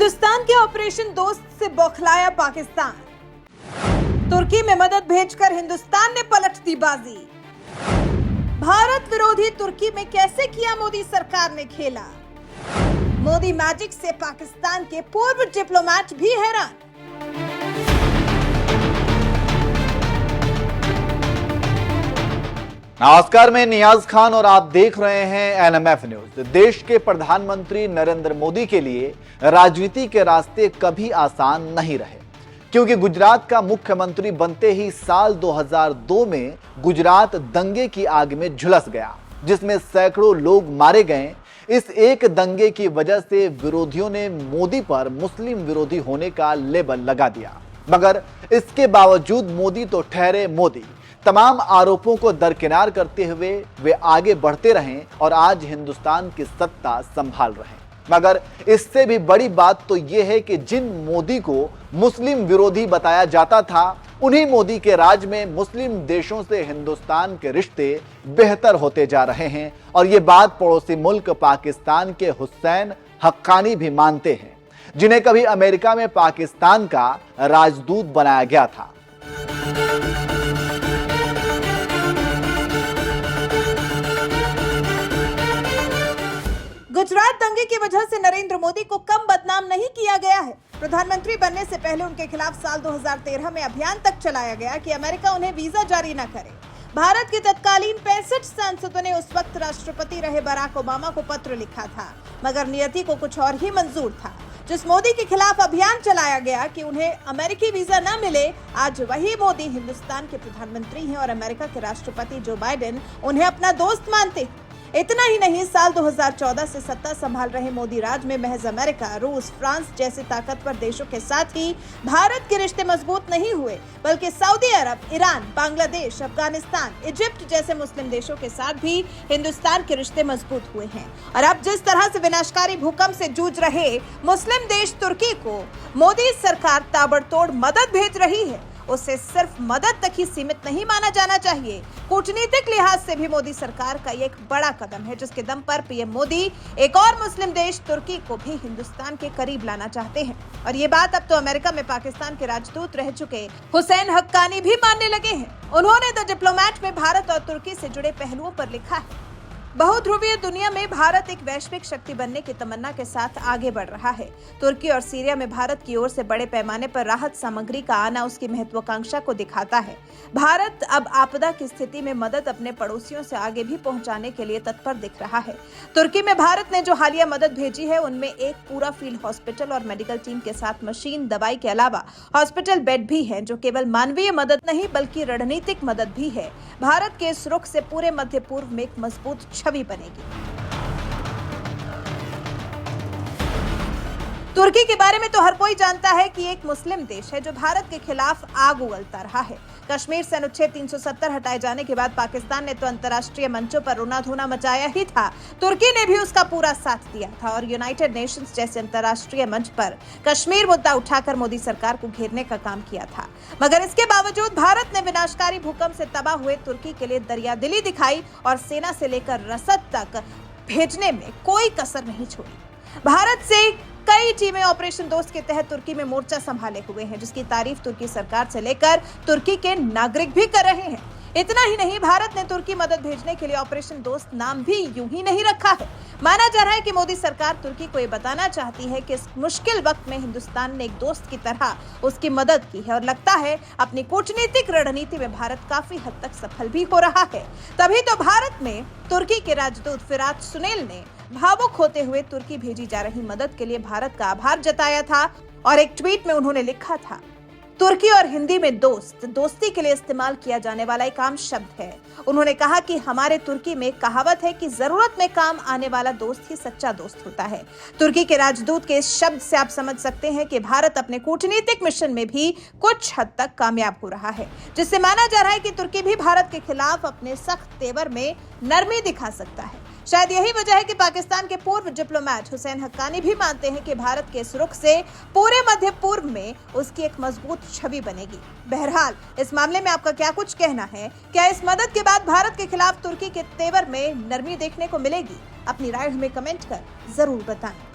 हिंदुस्तान के ऑपरेशन दोस्त से बौखलाया पाकिस्तान। तुर्की में मदद भेजकर हिंदुस्तान ने पलट दी बाजी। भारत विरोधी तुर्की में कैसे किया मोदी सरकार ने खेला। मोदी मैजिक से पाकिस्तान के पूर्व डिप्लोमेट भी हैरान। नमस्कार, मैं नियाज खान और आप देख रहे हैं एनएमएफ न्यूज। देश के प्रधानमंत्री नरेंद्र मोदी के लिए राजनीति के रास्ते कभी आसान नहीं रहे, क्योंकि गुजरात का मुख्यमंत्री बनते ही साल 2002 में गुजरात दंगे की आग में झुलस गया, जिसमें सैकड़ों लोग मारे गए। इस एक दंगे की वजह से विरोधियों ने मोदी पर मुस्लिम विरोधी होने का लेबल लगा दिया, मगर इसके बावजूद मोदी तो ठहरे मोदी। तमाम आरोपों को दरकिनार करते हुए वे आगे बढ़ते रहे और आज हिंदुस्तान की सत्ता संभाल रहे हैं। मगर इससे भी बड़ी बात तो यह है कि जिन मोदी को मुस्लिम विरोधी बताया जाता था, उन्हीं मोदी के राज में मुस्लिम देशों से हिंदुस्तान के रिश्ते बेहतर होते जा रहे हैं। और ये बात पड़ोसी मुल्क पाकिस्तान के हुसैन हक्कानी भी मानते हैं, जिन्हें कभी अमेरिका में पाकिस्तान का राजदूत बनाया गया था। गुजरात दंगे की वजह से नरेंद्र मोदी को कम बदनाम नहीं किया गया है। प्रधानमंत्री बनने से पहले उनके खिलाफ साल 2013 में अभियान तक चलाया गया कि अमेरिका उन्हें वीजा जारी न करे। भारत के तत्कालीन 65 सांसदों ने उस वक्त राष्ट्रपति रहे बराक ओबामा को पत्र लिखा था, मगर नियति को कुछ और ही मंजूर था। जिस मोदी के खिलाफ अभियान चलाया गया कि उन्हें अमेरिकी वीजा न मिले, आज वही मोदी हिंदुस्तान के प्रधानमंत्री हैं और अमेरिका के राष्ट्रपति जो बाइडेन उन्हें अपना दोस्त मानते हैं। इतना ही नहीं, साल 2014 से सत्ता संभाल रहे मोदी राज में महज अमेरिका, रूस, फ्रांस जैसे ताकतवर देशों के साथ ही भारत के रिश्ते मजबूत नहीं हुए, बल्कि सऊदी अरब, ईरान, बांग्लादेश, अफगानिस्तान, इजिप्ट जैसे मुस्लिम देशों के साथ भी हिंदुस्तान के रिश्ते मजबूत हुए हैं। और अब जिस तरह से विनाशकारी भूकंप से जूझ रहे मुस्लिम देश तुर्की को मोदी सरकार ताबड़तोड़ मदद भेज रही है, उसे सिर्फ मदद तक ही सीमित नहीं माना जाना चाहिए। कूटनीतिक लिहाज से भी मोदी सरकार का ये एक बड़ा कदम है, जिसके दम पर पीएम मोदी एक और मुस्लिम देश तुर्की को भी हिंदुस्तान के करीब लाना चाहते हैं। और ये बात अब तो अमेरिका में पाकिस्तान के राजदूत रह चुके हुसैन हक्कानी भी मानने लगे हैं। उन्होंने द डिप्लोमेट में भारत और तुर्की से जुड़े पहलुओं पर लिखा है, बहुध्रुवीय दुनिया में भारत एक वैश्विक शक्ति बनने की तमन्ना के साथ आगे बढ़ रहा है। तुर्की और सीरिया में भारत की ओर से बड़े पैमाने पर राहत सामग्री का आना उसकी महत्वाकांक्षा को दिखाता है। भारत अब आपदा की स्थिति में मदद अपने पड़ोसियों से आगे भी पहुंचाने के लिए तत्पर दिख रहा है। तुर्की में भारत ने जो हालिया मदद भेजी है, उनमें एक पूरा फील्ड हॉस्पिटल और मेडिकल टीम के साथ मशीन, दवाई के अलावा हॉस्पिटल बेड भी है, जो केवल मानवीय मदद नहीं बल्कि रणनीतिक मदद भी है। भारत के इस रुख से पूरे मध्य पूर्व में एक मजबूत छवि बनेगी। तुर्की के बारे में तो हर कोई जानता है कि एक मुस्लिम देश है जो भारत के खिलाफ आग उगलता रहा है। कश्मीर से अनुच्छेद 370 हटाए जाने के बाद पाकिस्तान ने तो अंतर्राष्ट्रीय मंचों पर रोना धोना मचाया ही था, तुर्की ने भी उसका पूरा साथ दिया था और यूनाइटेड नेशंस जैसे अंतर्राष्ट्रीय मंच पर कश्मीर मुद्दा उठाकर मोदी सरकार को घेरने का काम किया था। मगर इसके बावजूद भारत ने विनाशकारी भूकंप से तबाह हुए तुर्की के लिए दरियादिली दिखाई और सेना से लेकर रसद तक भेजने में कोई कसर नहीं छोड़ी। भारत से कई टीमें ऑपरेशन दोस्त के तहत तुर्की में मोर्चा संभाले हुए हैं, जिसकी तारीफ तुर्की सरकार से लेकर तुर्की के नागरिक भी कर रहे हैं। इतना ही नहीं, भारत ने तुर्की मदद भेजने के लिए ऑपरेशन दोस्त नाम भी यूं ही नहीं रखा है। माना जा रहा है कि मोदी सरकार तुर्की को ये बताना चाहती है कि इस मुश्किल वक्त में हिंदुस्तान ने एक दोस्त की तरह उसकी मदद की है और लगता है अपनी कूटनीतिक रणनीति में भारत काफी हद तक सफल भी हो रहा है। तभी तो भारत में तुर्की के राजदूत फिरात सुनेल ने भावुक होते हुए तुर्की भेजी जा रही मदद के लिए भारत का आभार जताया था और एक ट्वीट में उन्होंने लिखा था, तुर्की और हिंदी में दोस्त, दोस्ती के लिए इस्तेमाल किया जाने वाला एक आम शब्द है। उन्होंने कहा कि हमारे तुर्की में कहावत है कि जरूरत में काम आने वाला दोस्त ही सच्चा दोस्त होता है। तुर्की के राजदूत के इस शब्द से आप समझ सकते हैं कि भारत अपने कूटनीतिक मिशन में भी कुछ हद तक कामयाब हो रहा है, जिससे माना जा रहा है कि तुर्की भी भारत के खिलाफ अपने सख्त तेवर में नरमी दिखा सकता है। शायद यही वजह है कि पाकिस्तान के पूर्व डिप्लोमेट हुसैन हक्कानी भी मानते हैं कि भारत के इस रुख से पूरे मध्य पूर्व में उसकी एक मजबूत छवि बनेगी। बहरहाल, इस मामले में आपका क्या कुछ कहना है? क्या इस मदद के बाद भारत के खिलाफ तुर्की के तेवर में नरमी देखने को मिलेगी? अपनी राय हमें कमेंट कर जरूर बताएं।